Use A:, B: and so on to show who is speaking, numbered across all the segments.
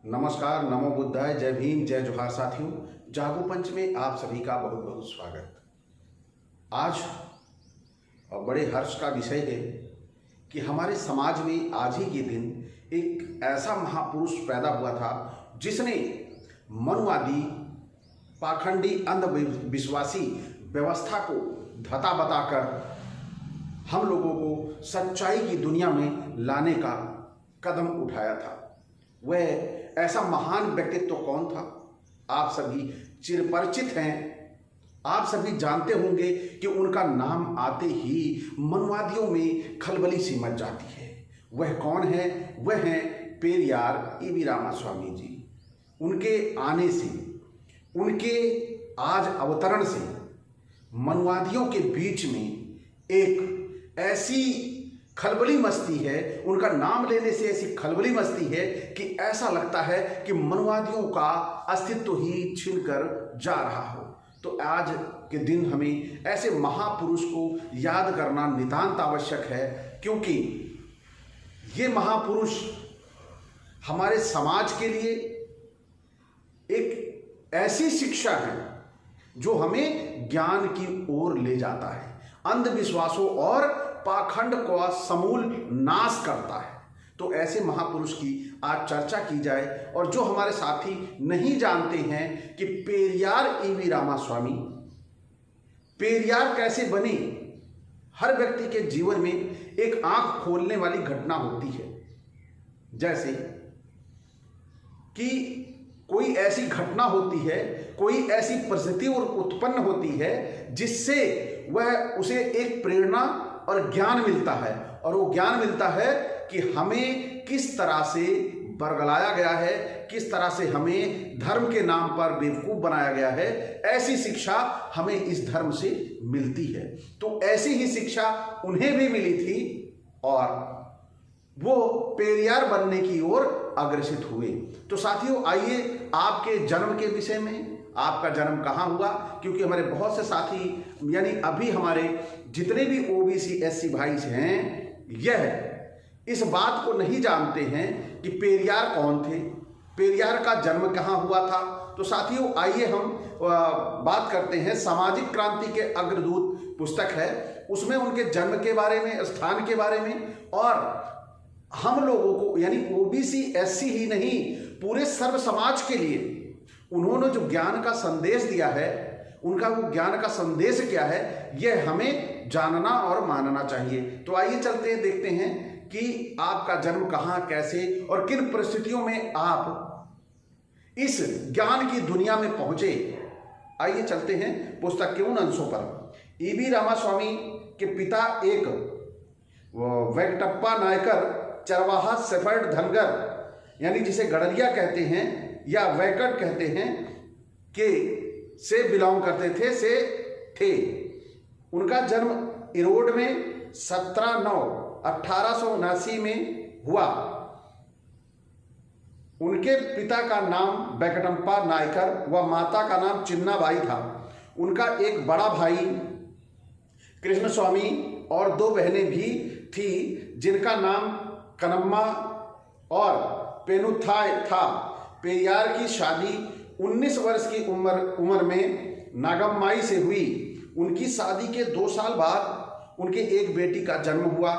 A: नमस्कार, नमो बुद्धाय, जय भीम, जय जोहार साथियों। जागो पंच में आप सभी का बहुत बहुत स्वागत। आज बड़े हर्ष का विषय है कि हमारे समाज में आज ही के दिन एक ऐसा महापुरुष पैदा हुआ था जिसने मनुवादी, पाखंडी, अंधविश्वासी व्यवस्था को धता बताकर हम लोगों को सच्चाई की दुनिया में लाने का कदम उठाया था। वह ऐसा महान व्यक्तित्व कौन था? आप सभी चिरपरिचित हैं। आप सभी जानते होंगे कि उनका नाम आते ही मनुवादियों में खलबली सी मच जाती है। वह कौन है? वह हैं पेरियार ईवी रामास्वामी जी। उनके आने से, उनके आज अवतरण से मनुवादियों के बीच में एक ऐसी खलबली मचती है, उनका नाम लेने से ऐसी खलबली मचती है कि ऐसा लगता है कि मनुवादियों का अस्तित्व ही छिनकर जा रहा हो। तो आज के दिन हमें ऐसे महापुरुष को याद करना नितांत आवश्यक है, क्योंकि ये महापुरुष हमारे समाज के लिए एक ऐसी शिक्षा है जो हमें ज्ञान की ओर ले जाता है, अंधविश्वासों और पाखंड का समूल नाश करता है। तो ऐसे महापुरुष की आज चर्चा की जाए। और जो हमारे साथी नहीं जानते हैं कि पेरियार ईवी रामास्वामी, पेरियार कैसे बने, हर व्यक्ति के जीवन में एक आंख खोलने वाली घटना होती है। जैसे कि कोई ऐसी घटना होती है, कोई ऐसी परिस्थिति उत्पन्न होती है जिससे वह उसे एक प्रेरणा और ज्ञान मिलता है। और वो ज्ञान मिलता है कि हमें किस तरह से बरगलाया गया है, किस तरह से हमें धर्म के नाम पर बेवकूफ़ बनाया गया है। ऐसी शिक्षा हमें इस धर्म से मिलती है। तो ऐसी ही शिक्षा उन्हें भी मिली थी और वो पेरियार बनने की ओर अग्रसित हुए। तो साथियों, आइए आपके जन्म के विषय में, आपका जन्म कहाँ हुआ, क्योंकि हमारे बहुत से साथी यानी अभी हमारे जितने भी ओबीसी एससी भाई हैं, यह इस बात को नहीं जानते हैं कि पेरियार कौन थे, पेरियार का जन्म कहाँ हुआ था। तो साथियों, आइए हम बात करते हैं। सामाजिक क्रांति के अग्रदूत पुस्तक है, उसमें उनके जन्म के बारे में, स्थान के बारे में, और हम लोगों को यानी ओबीसी एससी ही नहीं, पूरे सर्व समाज के लिए उन्होंने जो ज्ञान का संदेश दिया है, उनका वो ज्ञान का संदेश क्या है, यह हमें जानना और मानना चाहिए। तो आइए चलते हैं, देखते हैं कि आपका जन्म कहाँ, कैसे और किन परिस्थितियों में आप इस ज्ञान की दुनिया में पहुंचे। आइए चलते हैं पुस्तक के उन अंशों पर। ईवी रामास्वामी के पिता एक वेंकटप्पा नायकर चरवाहा सेफर्ड धनगर, यानी जिसे गड़रिया कहते हैं या वैकट कहते हैं, के से बिलोंग करते थे। उनका जन्म इरोड में 17/9/1879 में हुआ। उनके पिता का नाम वेंकटप्पा नायकर व माता का नाम चिन्नाबाई था। उनका एक बड़ा भाई कृष्णस्वामी और 2 बहनें भी थी, जिनका नाम कनम्मा और पेनुथाय था। पेरियार की शादी 19 वर्ष की उम्र में नागम्माई से हुई। उनकी शादी के 2 साल बाद उनके एक बेटी का जन्म हुआ।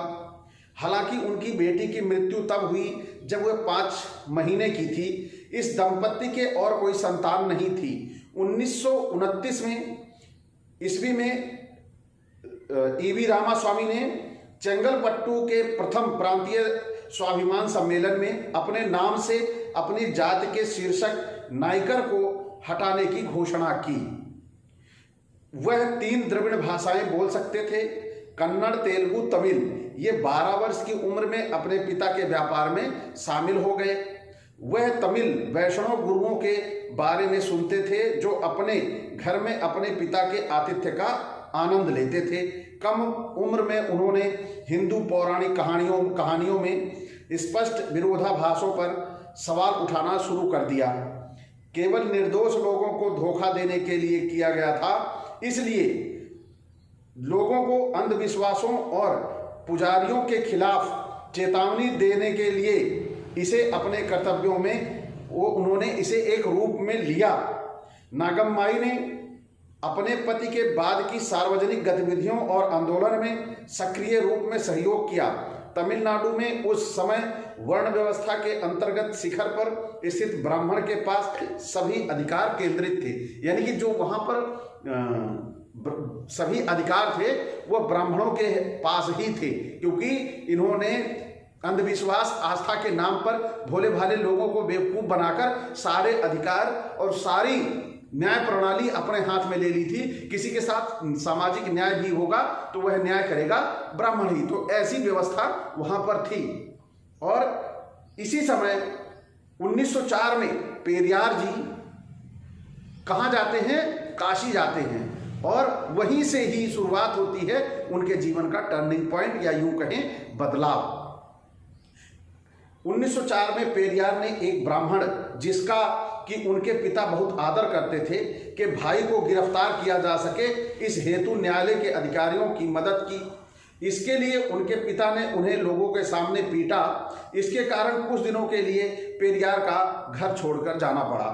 A: हालांकि उनकी बेटी की मृत्यु तब हुई जब वह 5 महीने की थी। इस दंपत्ति के और कोई संतान नहीं थी। 1929 ईस्वी में ईवी रामास्वामी ने चेंगलपट्टू के प्रथम प्रांतीय स्वाभिमान सम्मेलन में अपने नाम से अपनी जाति के शीर्षक नायकर को हटाने की घोषणा की। वह 3 द्रविड़ भाषाएं बोल सकते थे, कन्नड़, तेलुगु, तमिल। ये 12 वर्ष की उम्र में अपने पिता के व्यापार में शामिल हो गए। वह तमिल वैष्णव गुरुओं के बारे में सुनते थे जो अपने घर में अपने पिता के आतिथ्य का आनंद लेते थे। कम उम्र में उन्होंने हिंदू पौराणिक कहानियों में स्पष्ट विरोधाभासों पर सवाल उठाना शुरू कर दिया। केवल निर्दोष लोगों को धोखा देने के लिए किया गया था, इसलिए लोगों को अंधविश्वासों और पुजारियों के खिलाफ चेतावनी देने के लिए इसे अपने कर्तव्यों में वो उन्होंने इसे एक रूप में लिया। नागम्माई ने अपने पति के बाद की सार्वजनिक गतिविधियों और आंदोलन में सक्रिय रूप में सहयोग किया। तमिलनाडु में उस समय वर्ण व्यवस्था के अंतर्गत शिखर पर स्थित ब्राह्मण के पास सभी अधिकार केंद्रित थे, यानी कि जो वहां पर सभी अधिकार थे वह ब्राह्मणों के पास ही थे, क्योंकि इन्होंने अंधविश्वास आस्था के नाम पर भोले भाले लोगों को बेवकूफ बनाकर सारे अधिकार और सारी न्याय प्रणाली अपने हाथ में ले ली थी। किसी के साथ सामाजिक न्याय भी होगा तो वह न्याय करेगा ब्राह्मण ही, तो ऐसी व्यवस्था वहां पर थी। और इसी समय 1904 में पेरियार जी कहाँ जाते हैं? काशी जाते हैं, और वहीं से ही शुरुआत होती है उनके जीवन का टर्निंग पॉइंट, या यूं कहें बदलाव। 1904 में पेरियार ने एक ब्राह्मण, जिसका कि उनके पिता बहुत आदर करते थे, कि भाई को गिरफ्तार किया जा सके, इस हेतु न्यायालय के अधिकारियों की मदद की। इसके लिए उनके पिता ने उन्हें लोगों के सामने पीटा। इसके कारण कुछ दिनों के लिए पेरियार का घर छोड़कर जाना पड़ा।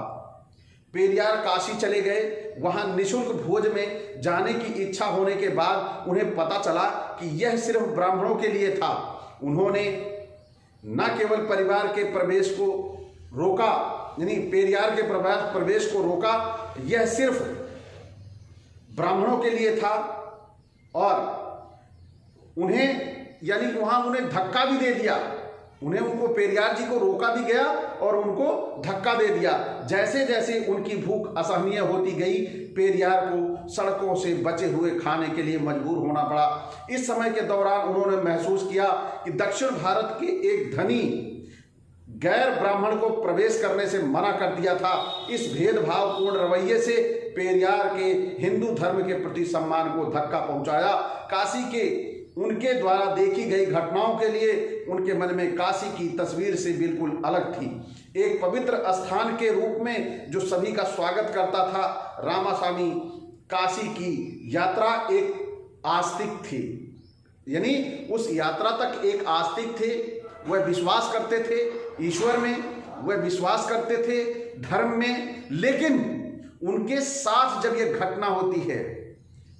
A: पेरियार काशी चले गए। वहां निःशुल्क भोज में जाने की इच्छा होने के बाद उन्हें पता चला कि यह सिर्फ ब्राह्मणों के लिए था। उन्होंने न केवल परिवार के प्रवेश को रोका, यानी पेरियार के प्रवेश को रोका, यह सिर्फ ब्राह्मणों के लिए था, और उन्हें यानी वहां उन्हें धक्का भी दे दिया। उनको पेरियार जी को रोका भी गया और उनको धक्का दे दिया। जैसे जैसे उनकी भूख असहनीय होती गई, पेरियार को सड़कों से बचे हुए खाने के लिए मजबूर होना पड़ा। इस समय के दौरान उन्होंने महसूस किया कि दक्षिण भारत के एक धनी गैर ब्राह्मण को प्रवेश करने से मना कर दिया था। इस भेदभावपूर्ण रवैये से पेरियार के हिंदू धर्म के प्रति सम्मान को धक्का पहुंचाया। काशी के उनके द्वारा देखी गई घटनाओं के लिए उनके मन में काशी की तस्वीर से बिल्कुल अलग थी। एक पवित्र स्थान के रूप में जो सभी का स्वागत करता था। रामास्वामी काशी की यात्रा एक आस्तिक थी, यानी उस यात्रा तक एक आस्तिक थे। वह विश्वास करते थे ईश्वर में, वह विश्वास करते थे धर्म में, लेकिन उनके साथ जब यह घटना होती है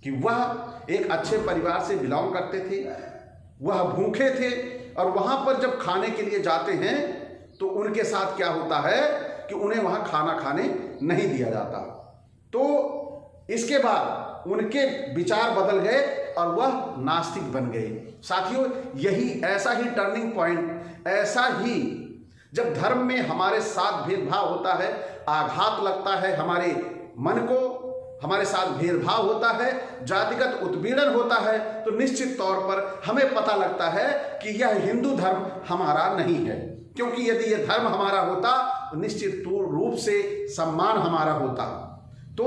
A: कि वह एक अच्छे परिवार से बिलोंग करते थे, वह भूखे थे, और वहां पर जब खाने के लिए जाते हैं तो उनके साथ क्या होता है कि उन्हें वहां खाना खाने नहीं दिया जाता। तो इसके बाद उनके विचार बदल गए और वह नास्तिक बन गए। साथियों, यही ऐसा ही टर्निंग पॉइंट, ऐसा ही जब धर्म में हमारे साथ भेदभाव होता है, आघात लगता है हमारे मन को, हमारे साथ भेदभाव होता है, जातिगत उत्पीड़न होता है, तो निश्चित तौर पर हमें पता लगता है कि यह हिंदू धर्म हमारा नहीं है। क्योंकि यदि यह धर्म हमारा होता तो निश्चित रूप से सम्मान हमारा होता। तो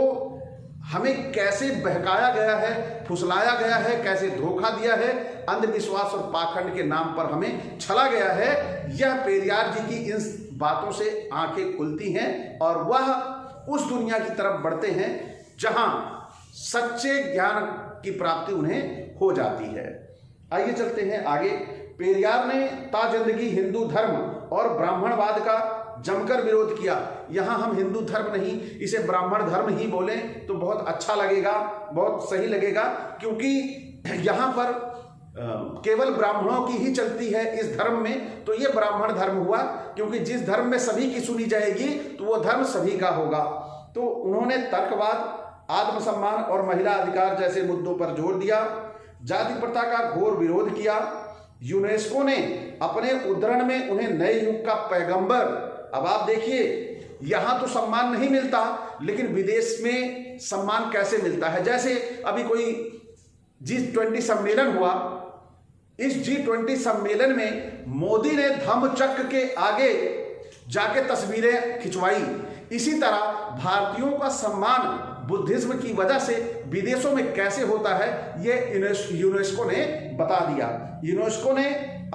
A: हमें कैसे बहकाया गया है, फुसलाया गया है, कैसे धोखा दिया है, अंधविश्वास और पाखंड के नाम पर हमें छला गया है। यह पेरियार जी की इन बातों से आंखें खुलती हैं और वह उस दुनिया की तरफ बढ़ते हैं जहां सच्चे ज्ञान की प्राप्ति उन्हें हो जाती है। आइए चलते हैं आगे। पेरियार ने ताजिंदगी हिंदू धर्म और ब्राह्मणवाद का जमकर विरोध किया। यहां हम हिंदू धर्म नहीं, इसे ब्राह्मण धर्म ही बोलें तो बहुत अच्छा लगेगा, बहुत सही लगेगा, क्योंकि यहां पर केवल ब्राह्मणों की ही चलती है इस धर्म में, तो ये ब्राह्मण धर्म हुआ। क्योंकि जिस धर्म में सभी की सुनी जाएगी तो वो धर्म सभी का होगा। तो उन्होंने तर्कवाद, आत्मसम्मान और महिला अधिकार जैसे मुद्दों पर जोर दिया। जाति प्रथा का घोर विरोध किया। यूनेस्को ने अपने उद्धरण में उन्हें नए युग का पैगंबर, अब आप देखिए यहां तो सम्मान नहीं मिलता, लेकिन विदेश में सम्मान कैसे मिलता है। जैसे अभी कोई G20 सम्मेलन हुआ, इस G20 सम्मेलन में मोदी ने धम्मचक्र के आगे जाके तस्वीरें खिंचवाई। इसी तरह भारतीयों का सम्मान बुद्धिज्म की वजह से विदेशों में कैसे होता है, ये यूनेस्को ने बता दिया। यूनेस्को ने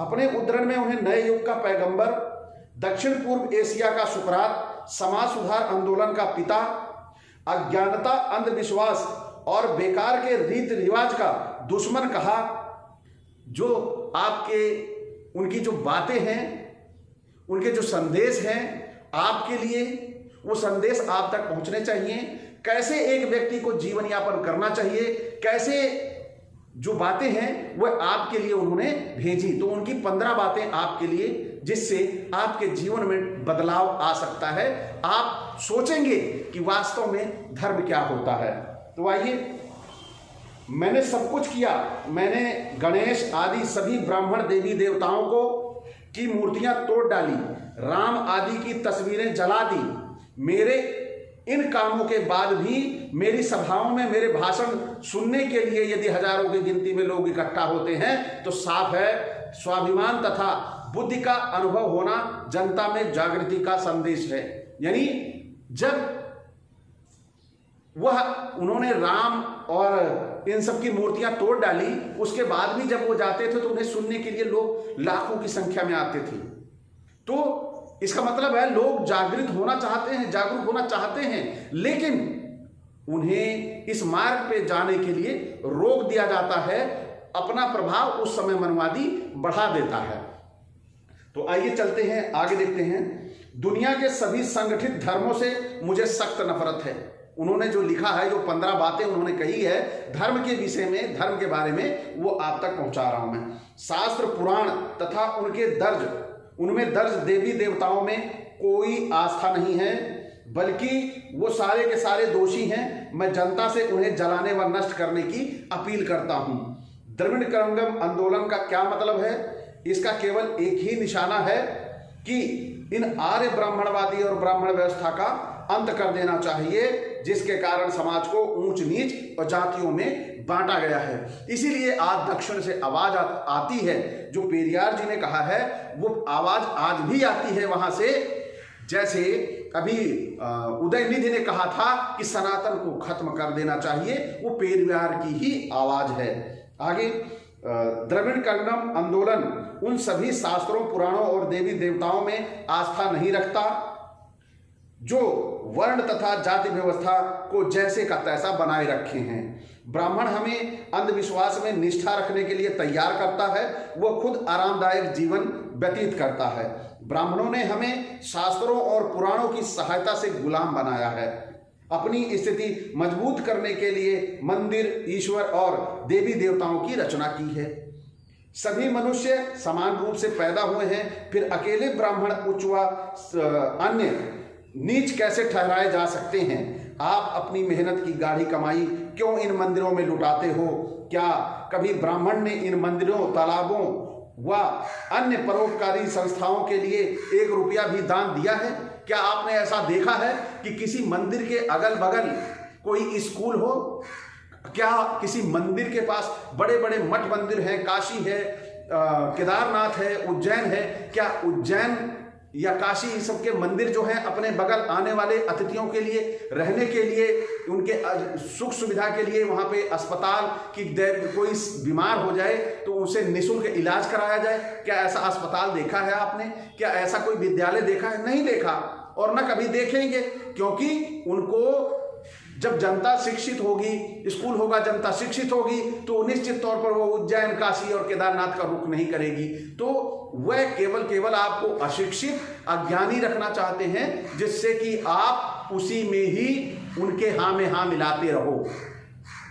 A: अपने उद्धरण में उन्हें नए युग का पैगंबर, दक्षिण पूर्व एशिया का सुकरात, समाज सुधार आंदोलन का पिता, अज्ञानता, अंधविश्वास और बेकार के रीति रिवाज का दुश्मन कहा। जो आपके उनकी जो बातें हैं, उनके जो संदेश हैं, आपके लिए वो संदेश आप तक पहुंचने चाहिए। कैसे एक व्यक्ति को जीवन यापन करना चाहिए, कैसे जो बातें हैं वह आपके लिए उन्होंने भेजी। तो उनकी 15 बातें आपके लिए, जिससे आपके जीवन में बदलाव आ सकता है। आप सोचेंगे कि वास्तव में धर्म क्या होता है। तो आइए, मैंने सब कुछ किया, मैंने गणेश आदि सभी ब्राह्मण देवी देवताओं को की मूर्तियां तोड़ डाली, राम आदि की तस्वीरें जला दी। मेरे इन कामों के बाद भी मेरी सभाओं में मेरे भाषण सुनने के लिए यदि हजारों की गिनती में लोग इकट्ठा होते हैं तो साफ है स्वाभिमान तथा बुद्धि का अनुभव होना जनता में जागृति का संदेश है। यानी जब उन्होंने राम और इन सब की मूर्तियां तोड़ डाली, उसके बाद भी जब वो जाते थे तो उन्हें सुनने के लिए लोग लाखों की संख्या में आते थे। तो इसका मतलब है लोग जागृत होना चाहते हैं, जागरूक होना चाहते हैं, लेकिन उन्हें इस मार्ग पे जाने के लिए रोक दिया जाता है। अपना प्रभाव उस समय मनवादी बढ़ा देता है। तो आइए चलते हैं, आगे देखते हैं। दुनिया के सभी संगठित धर्मों से मुझे सख्त नफरत है। उन्होंने जो लिखा है, जो 15 बातें उन्होंने कही है धर्म के विषय में, धर्म के बारे में, वो आप तक पहुंचा रहा हूं मैं। शास्त्र पुराण तथा उनमें दर्ज देवी देवताओं में कोई आस्था नहीं है, बल्कि वो सारे के सारे दोषी हैं। मैं जनता से उन्हें जलाने व नष्ट करने की अपील करता हूं। द्रविड़ करंगम आंदोलन का क्या मतलब है? इसका केवल एक ही निशाना है कि इन आर्य ब्राह्मणवादी और ब्राह्मण व्यवस्था का अंत कर देना चाहिए, जिसके कारण समाज को ऊंच नीच और जातियों में बांटा गया है। इसीलिए आज दक्षिण से आवाज आती है, जो पेरियार जी ने कहा है, वो आवाज आज भी आती है वहां से। जैसे अभी उदयनिधि ने कहा था कि सनातन को खत्म कर देना चाहिए, वो पेरियार की ही आवाज है। आगे, द्रविड़ करंगम आंदोलन उन सभी शास्त्रों, पुराणों और देवी देवताओं में आस्था नहीं रखता जो वर्ण तथा जाति व्यवस्था को जैसे का तैसा बनाए रखे हैं। ब्राह्मण हमें अंधविश्वास में निष्ठा रखने के लिए तैयार करता है, वह खुद आरामदायक जीवन व्यतीत करता है। ब्राह्मणों ने हमें शास्त्रों और पुराणों की सहायता से गुलाम बनाया है। अपनी स्थिति मजबूत करने के लिए मंदिर, ईश्वर और देवी देवताओं की रचना की है। सभी मनुष्य समान रूप से पैदा हुए हैं, फिर अकेले ब्राह्मण उच्च व अन्य नीच कैसे ठहराए जा सकते हैं? आप अपनी मेहनत की गाढ़ी कमाई क्यों इन मंदिरों में लुटाते हो? क्या कभी ब्राह्मण ने इन मंदिरों, तालाबों व अन्य परोपकारी संस्थाओं के लिए 1 रुपया भी दान दिया है? क्या आपने ऐसा देखा है कि किसी मंदिर के अगल बगल कोई स्कूल हो? क्या किसी मंदिर के पास बड़े बड़े मठ मंदिर हैं, काशी है, केदारनाथ है, उज्जैन है, क्या उज्जैन या काशी, ये सब के मंदिर जो हैं अपने बगल आने वाले अतिथियों के लिए, रहने के लिए, उनके सुख सुविधा के लिए वहाँ पे अस्पताल की, कोई बीमार हो जाए तो उसे निःशुल्क इलाज कराया जाए? क्या ऐसा अस्पताल देखा है आपने? क्या ऐसा कोई विद्यालय देखा है? नहीं देखा, और न कभी देखेंगे, क्योंकि उनको जब जनता शिक्षित होगी, स्कूल होगा, जनता शिक्षित होगी, तो निश्चित तौर पर वो उज्जैन, काशी और केदारनाथ का रुख नहीं करेगी। तो वह केवल आपको अशिक्षित, अज्ञानी रखना चाहते हैं, जिससे कि आप उसी में ही उनके हाँ में हाँ मिलाते रहो।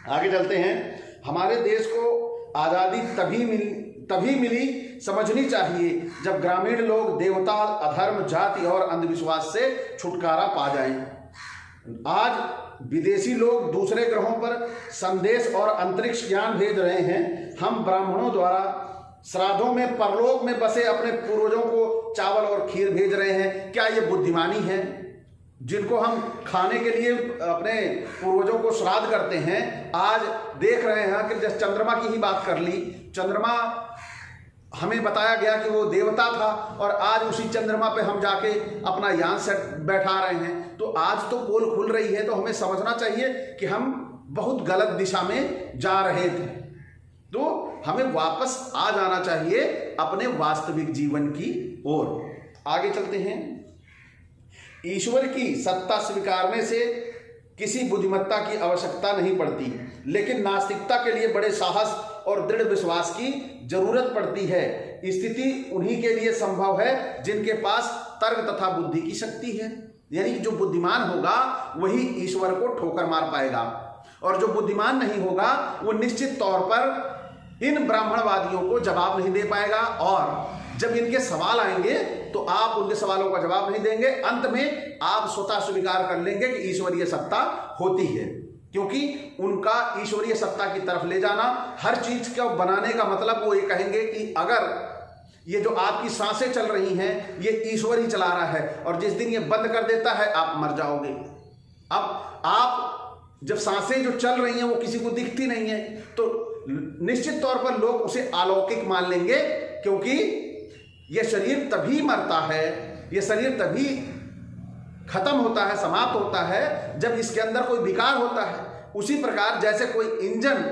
A: आगे चलते हैं। हमारे देश को आज़ादी तभी मिली, समझनी चाहिए, जब ग्रामीण लोग देवता, अधर्म, जाति और अंधविश्वास से छुटकारा पा जाएं। आज विदेशी लोग दूसरे ग्रहों पर संदेश और अंतरिक्ष ज्ञान भेज रहे हैं। हम ब्राह्मणों द्वारा श्राद्धों में परलोक में बसे अपने पूर्वजों को चावल और खीर भेज रहे हैं। क्या ये बुद्धिमानी है? जिनको हम खाने के लिए अपने पूर्वजों को श्राद्ध करते हैं, आज देख रहे हैं कि जैसे चंद्रमा की ही बात कर ली, चंद्रमा हमें बताया गया कि वो देवता था, और आज उसी चंद्रमा पे हम जाके अपना यान सेट बैठा रहे हैं। तो आज तो पोल खुल रही है, तो हमें समझना चाहिए कि हम बहुत गलत दिशा में जा रहे थे। तो हमें वापस आ जाना चाहिए अपने वास्तविक जीवन की ओर। आगे चलते हैं। ईश्वर की सत्ता स्वीकारने से किसी बुद्धिमत्ता की आवश्यकता नहीं पड़ती, लेकिन नास्तिकता के लिए बड़े साहस और दृढ़ विश्वास की जरूरत पड़ती है। स्थिति उन्हीं के लिए संभव है जिनके पास तर्क तथा बुद्धि की शक्ति है। यानी कि जो बुद्धिमान होगा वही ईश्वर को ठोकर मार पाएगा, और जो बुद्धिमान नहीं होगा वो निश्चित तौर पर इन ब्राह्मणवादियों को जवाब नहीं दे पाएगा, और जब इनके सवाल आएंगे तो आप उनके सवालों का जवाब नहीं देंगे। अंत में आप स्वतः स्वीकार कर लेंगे कि ईश्वरीय सत्ता होती है, क्योंकि उनका ईश्वरीय सत्ता की तरफ ले जाना, हर चीज को बनाने का मतलब वो ये कहेंगे कि अगर ये जो आपकी सांसें चल रही हैं ये ईश्वर ही चला रहा है, और जिस दिन ये बंद कर देता है आप मर जाओगे। अब आप जब सांसें जो चल रही हैं वो किसी को दिखती नहीं है, तो निश्चित तौर पर लोग उसे अलौकिक मान लेंगे, क्योंकि यह शरीर तभी मरता है, यह शरीर तभी खत्म होता है, समाप्त होता है जब इसके अंदर कोई विकार होता है। उसी प्रकार जैसे कोई इंजन,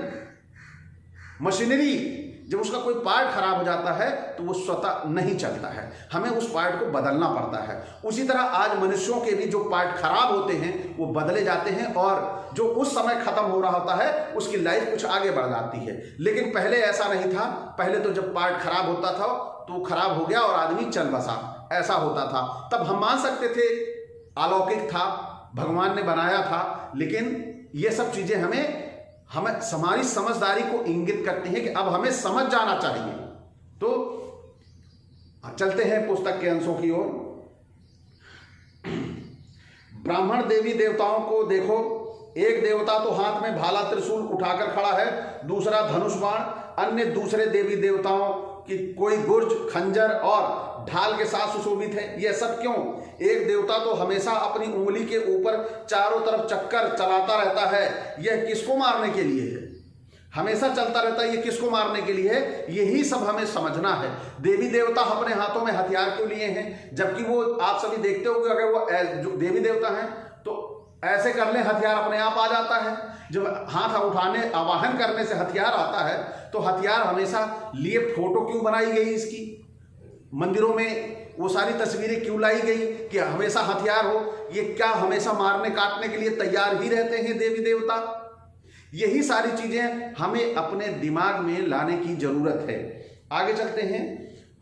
A: मशीनरी, जब उसका कोई पार्ट खराब हो जाता है तो वो स्वतः नहीं चलता है, हमें उस पार्ट को बदलना पड़ता है। उसी तरह आज मनुष्यों के भी जो पार्ट खराब होते हैं वो बदले जाते हैं, और जो उस समय खत्म हो रहा होता है उसकी लाइफ कुछ आगे बढ़ जाती है। लेकिन पहले ऐसा नहीं था। पहले तो जब पार्ट खराब होता था तो खराब हो गया और आदमी चल बसा, ऐसा होता था। तब हम मान सकते थे अलौकिक था, भगवान ने बनाया था। लेकिन ये सब चीजें हमें हमारी समझदारी को इंगित करती हैं कि अब हमें समझ जाना चाहिए। तो चलते हैं पुस्तक के अंशों की ओर। ब्राह्मण देवी देवताओं को देखो, एक देवता तो हाथ में भाला त्रिशूल उठाकर खड़ा है, दूसरा धनुष बाण, अन्य दूसरे देवी देवताओं की कोई गुर्ज, खंजर और ढाल के साथ सुशोभित है। यह सब क्यों? एक देवता तो हमेशा अपनी उंगली के ऊपर चारों तरफ चक्कर चलाता रहता है, यह किसको मारने के लिए है? हमेशा चलता रहता है, ये किसको मारने के लिए है? यही सब हमें समझना है। देवी देवता अपने हाथों में हथियार क्यों लिए हैं? जबकि वो, आप सभी देखते हो कि अगर वो जो देवी देवता हैं तो ऐसे कर ले हथियार अपने आप आ जाता है। जब हाथ उठाने, आवाहन करने से हथियार आता है तो हथियार हमेशा लिए। फोटो क्यों बनाई गई इसकी? मंदिरों में वो सारी तस्वीरें क्यों लाई गई कि हमेशा हथियार हो? ये क्या हमेशा मारने काटने के लिए तैयार ही रहते हैं देवी देवता? यही सारी चीजें हमें अपने दिमाग में लाने की जरूरत है। आगे चलते हैं।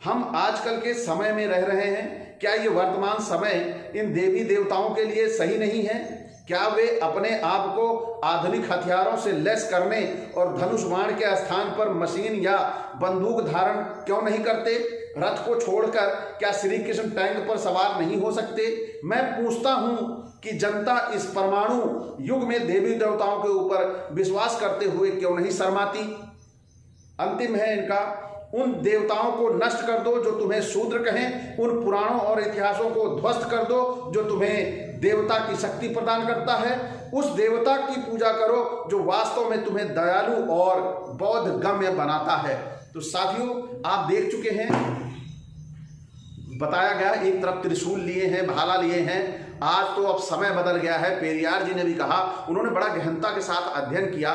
A: हम आजकल के समय में रह रहे हैं, क्या ये वर्तमान समय इन देवी देवताओं के लिए सही नहीं है? क्या वे अपने आप को आधुनिक हथियारों से लैस करने और धनुष बाण के स्थान पर मशीन या बंदूक धारण क्यों नहीं करते? रथ को छोड़कर क्या श्री कृष्ण टैंक पर सवार नहीं हो सकते? मैं पूछता हूं कि जनता इस परमाणु युग में देवी देवताओं के ऊपर विश्वास करते हुए क्यों नहीं शर्माती? अंतिम है इनका, उन देवताओं को नष्ट कर दो जो तुम्हें शूद्र कहें, उन पुराणों और इतिहासों को ध्वस्त कर दो जो तुम्हें देवता की शक्ति प्रदान करता है। उस देवता की पूजा करो जो वास्तव में तुम्हें दयालु और बौद्ध गम्य बनाता है। तो साथियों, आप देख चुके हैं, बताया गया, एक तरफ त्रिशूल लिए हैं, भाला लिए हैं। आज तो अब समय बदल गया है। पेरियार जी ने भी कहा, उन्होंने बड़ा गहनता के साथ अध्ययन किया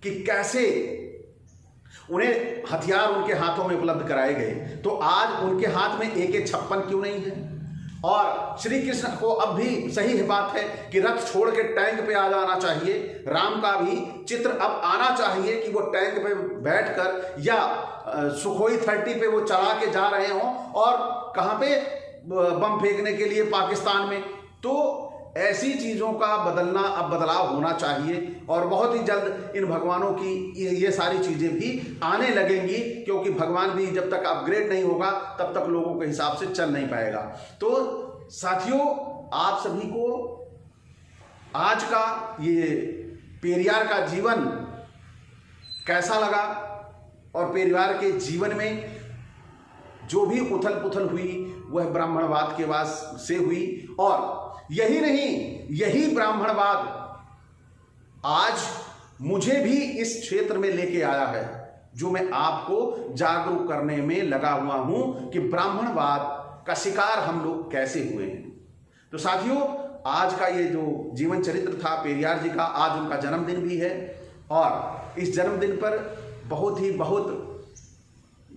A: कि कैसे उन्हें हथियार उनके हाथों में उपलब्ध कराए गए। तो आज उनके हाथ में AK-56 क्यों नहीं है? और श्री कृष्ण को अब भी सही बात है कि रथ छोड़ के टैंक पे आ जाना चाहिए। राम का भी चित्र अब आना चाहिए कि वो टैंक पे बैठकर या सुखोई 30 पे वो चला के जा रहे हों, और कहाँ पे बम फेंकने के लिए पाकिस्तान में। तो ऐसी चीज़ों का बदलना, अब बदलाव होना चाहिए, और बहुत ही जल्द इन भगवानों की ये सारी चीज़ें भी आने लगेंगी, क्योंकि भगवान भी जब तक अपग्रेड नहीं होगा तब तक लोगों के हिसाब से चल नहीं पाएगा। तो साथियों, आप सभी को आज का ये पेरियार का जीवन कैसा लगा, और पेरियार के जीवन में जो भी उथल पुथल हुई वह ब्राह्मणवाद के वास से हुई। और यही नहीं, यही ब्राह्मणवाद आज मुझे भी इस क्षेत्र में लेके आया है, जो मैं आपको जागरूक करने में लगा हुआ हूं कि ब्राह्मणवाद का शिकार हम लोग कैसे हुए हैं। तो साथियों, आज का ये जो जीवन चरित्र था पेरियार जी का, आज उनका जन्मदिन भी है, और इस जन्मदिन पर बहुत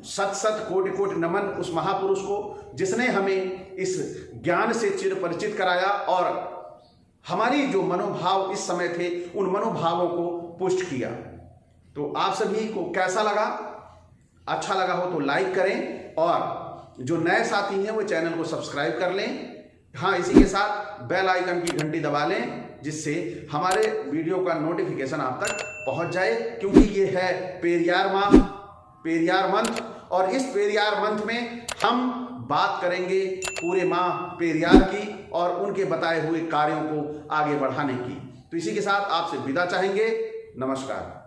A: सत सत कोटि कोटि नमन उस महापुरुष को जिसने हमें इस ज्ञान से चिर परिचित कराया, और हमारी जो मनोभाव इस समय थे उन मनोभावों को पुष्ट किया। तो आप सभी को कैसा लगा? अच्छा लगा हो तो लाइक करें, और जो नए साथी हैं वो चैनल को सब्सक्राइब कर लें। हाँ, इसी के साथ बेल आइकन की घंटी दबा लें, जिससे हमारे वीडियो का नोटिफिकेशन आप तक पहुंच जाए, क्योंकि ये है पेरियार माह, पेरियार मंथ, और इस पेरियार मंथ में हम बात करेंगे पूरे माह पेरियार की और उनके बताए हुए कार्यों को आगे बढ़ाने की। तो इसी के साथ आपसे विदा चाहेंगे। नमस्कार।